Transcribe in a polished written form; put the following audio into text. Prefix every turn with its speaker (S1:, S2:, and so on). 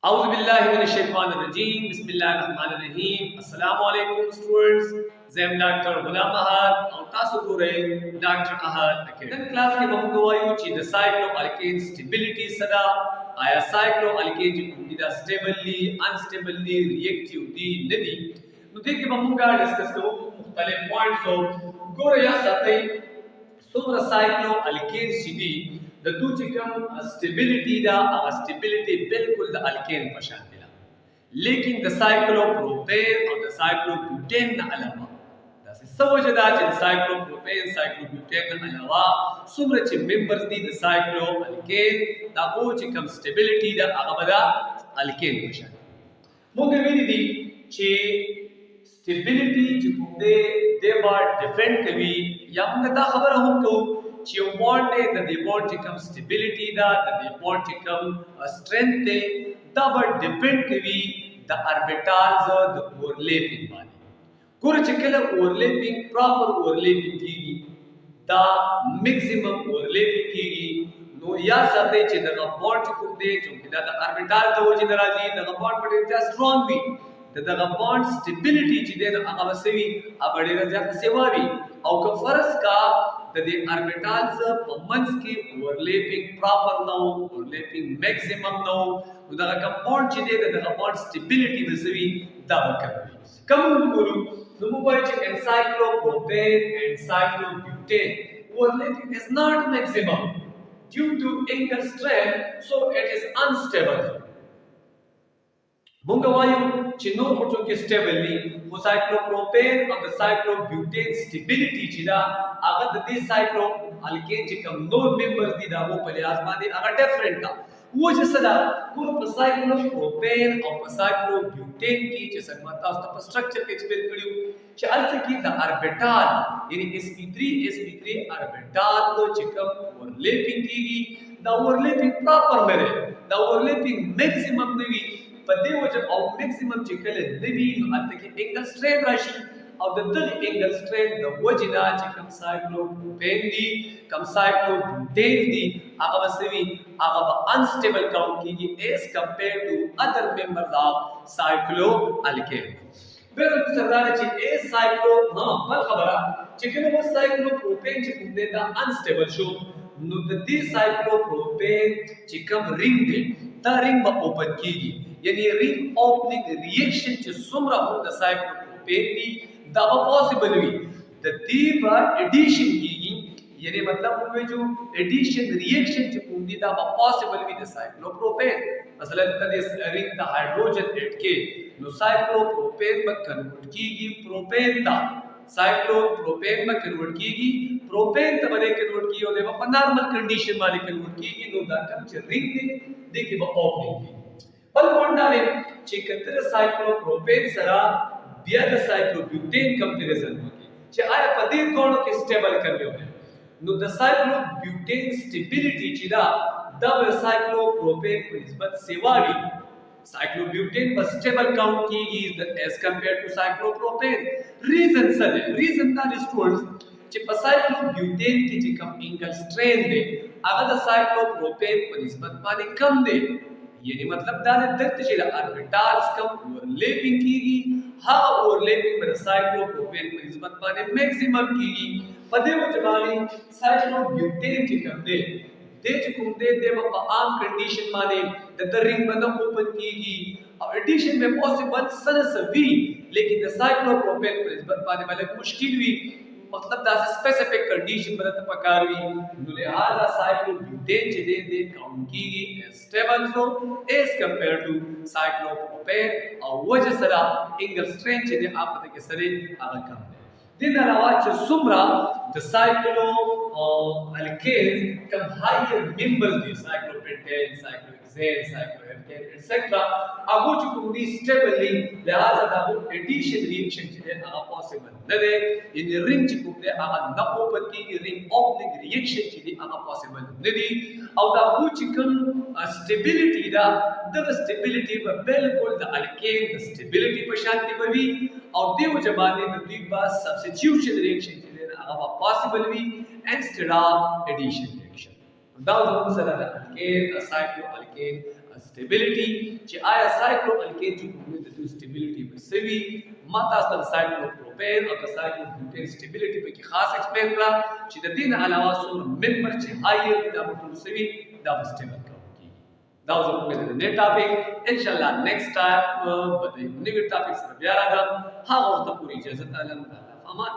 S1: Auzubillahiminashaitanirrajim. Bismillahirrahmanirrahim. Assalamu alaikum students. Zem Dr. Ghulam Ahad और तासु गुरे Dr. Ahad Akir. Then class के बमुगवायु ची the cycloalkane stability sada आया cycloalkane जी कुंडीदा stably, unstably, reactive दी नदी. नु देखिए बमुगा डिस्कस करो मुख्तलिफ पॉइंट्स हो गुरे या सतई सुमर cycloalkane ची د دو چې کوم سټیبিলিټي دا هغه سټیبিলিټي بالکل د الکین په شان دی لیکن د سایکلوپروپین او د سایکلوبوټین نه علاوه دا څه وجه دا چې د سایکلوپروپین سایکلوبوټین نه علاوه څومره چې ممبرز دي د سایکلوالکین دا او چې کوم سټیبিলিټي دا هغه د الکین په شان موږ ویلي دي چې سټیبিলিټي چې کوم دی د بار ډیفرنٹ کوي یا موږ دا خبره هم کوو چې یو بانډ دی د دې بانډ چې کوم سټیبিলিټي دا د دې بانډ چې کوم سټرنث دی دا به ډیپند کوي د اربیټالز د اورلیپینګ باندې ګوره چې کله اورلیپینګ پراپر اورلیپینګ کیږي دا میکسیمم اورلیپینګ کیږي نو یا ساتي چې دغه بانډ چې کوم دی چې دا د اربیټال د وجې ناراضي دغه بانډ په ډیر سترونګ وي دغه بانډ سټیبিলিټي چې دی هغه وسوي هغه ډیر زیات سیوا وي او که فرض کا د دې اربیټالز په منځ کې اورلیپینګ پراپر نو اورلیپینګ میکسیمم نو دا کمپاوند چې دی دغه بانډ سټیبিলিټي وسوي دا وکړي کوم وګورو نو موږ وایو چې encyclopropane and cyclobutane اورلیپینګ is not maximum due to angle strength so it is unstable موږ وایو چې نو پټو کې سټیبل وي خو سایکلوپروپین او د سایکلوبیوټین سټیبিলিټي چې دا هغه د دې سایکلوالکین چې کوم نور ممبرز دي دا وو په لحاظ باندې هغه ډیفرنٹ دا وجه صدا کوم په سایکلوپروپین او په سایکلوبیوټین کې چې څنګه تاسو ته په سټرکچر کې ایکسپلین کړیو چې الته کې د اربیټال یعنی sp3 اربیټال چې کوم اورلیپینګ کیږي دا اورلیپینګ پراپر نه دی دا اورلیپینګ میکسیمم نه وي په دې وجه او میکسیمم چې کله نوی نو الته کې انګل سټرین راشي او د دغه انګل سټرین د وجه نه چې کوم سایکلوپروپین دي کوم سایکلوبوټین دي هغه وسوي هغه به انسټیبل کاونټ کیږي ایز کمپیر ټو ادر ممبرز اف سایکلوالکین بل سردار چې ایز سایکلو بل خبره چې کله مو سایکلوپروپین چې کوم دی دا انسټیبل شو نو د دې سایکلوپروپین چې کوم رینګ دی دا رینګ به اوپن کیږي یعنی رینګ اوپننګ ریاکشن چې څومره هم د سایکلوپروپین دي دا به پوسیبل وي د دې به اډیشن کیږي یعنی مطلب موږ جو اډیشن ریاکشن چې کوم دي دا به پوسیبل وي د سایکلوپروپین مثلا د رینګ د هایدروجن اډ کې نو سایکلوپروپین به کنورټ کیږي پروپین ته سایکلوپروپین به کنورټ کیږي پروپین ته به کنورټ کیږي او د په نارمل کنډیشن باندې کنورټ کیږي نو دا کوم چې رینګ دی د کې به اوپننګ بل پوینټ چې کتر سایکلوپروپین سره بیا د سایکلوبیوټین کمپیریزن وکړي چې آیا په دې دوه کې سټیبل کړو نو د سایکلوبیوټین سټیبিলিټي چې دا د سایکلوپروپین په نسبت سیوا وي سایکلوبیوټین په سټیبل کاونټ کیږي د ایز کمپیر ټو سایکلوپروپین ریزن څه دی ریزن دا سټوډنټس چې په سایکلوبیوټین کې چې کوم انګل سټرین دی هغه د سایکلوپروپین په نسبت باندې کم دی یعنی مطلب دا د دغه چې د اربیټالز کوم اورلیپینګ کیږي هغه اورلیپینګ پر سایکلوپروپین په نسبت باندې میکسیمم کیږي په دې وجه باندې سایکلوبیوټین چې کوم دی د چې کوم دی د په عام کنډیشن باندې د رینګ باندې اوپن کیږي او اډیشن به پوسیبل سره سوي لیکن د سایکلوپروپین په نسبت باندې ملک مشکل وي مطلب دا سپیسیفک کنډیشن باندې پکار وي نو لہذا سایکلوبیوټین چې دی د کاونټ کیږي سټیبل سو ایز کمپیر ټو سایکلوپروپین او وجه سره انګل سټرین چې دی اپ د کې سره هغه کم دی د علاوه چې څومره د سایکلوالکین کم هایر ممبرز دي سایکلوپنټین سایکلوهکسین سایکلوهپټین ایٹسټرا هغه چې کوم دي سټیبلی لہذا دا اډیشن ریاکشن چې دی هغه پوسیبل نه دی ان رینګ چې کوم دی هغه نه اوپن کیږي رینګ اوپننګ ریاکشن چې دی هغه پوسیبل نه دی او دا چې کوم سټیبিলিټي دا د سټیبিলিټي په بالکل د الکین د سټیبিলিټي په شان دی وي او دیو جبانه د دوی با سبسټیټیوشن ریاکشن چې دی هغه پوسیبل وي انسټډ اف اډیشن ریاکشن دا د سره د الکین سایکلوالکین stability چې آیا cycloalkane چې کومه د stability بسوي ما تاسو ته cyclopropane او د cyclobutane stability په کې خاص ایکسپلین کړه چې د دې علاوه څو ممبر چې هایر دا ټول سوي دا stable کوي دا اوس په دې نه ټاپک ان شاء الله نیکسټ ټایم په دې نوې ټاپک سره بیا راځم هغه وخت پورې اجازه تعالی امان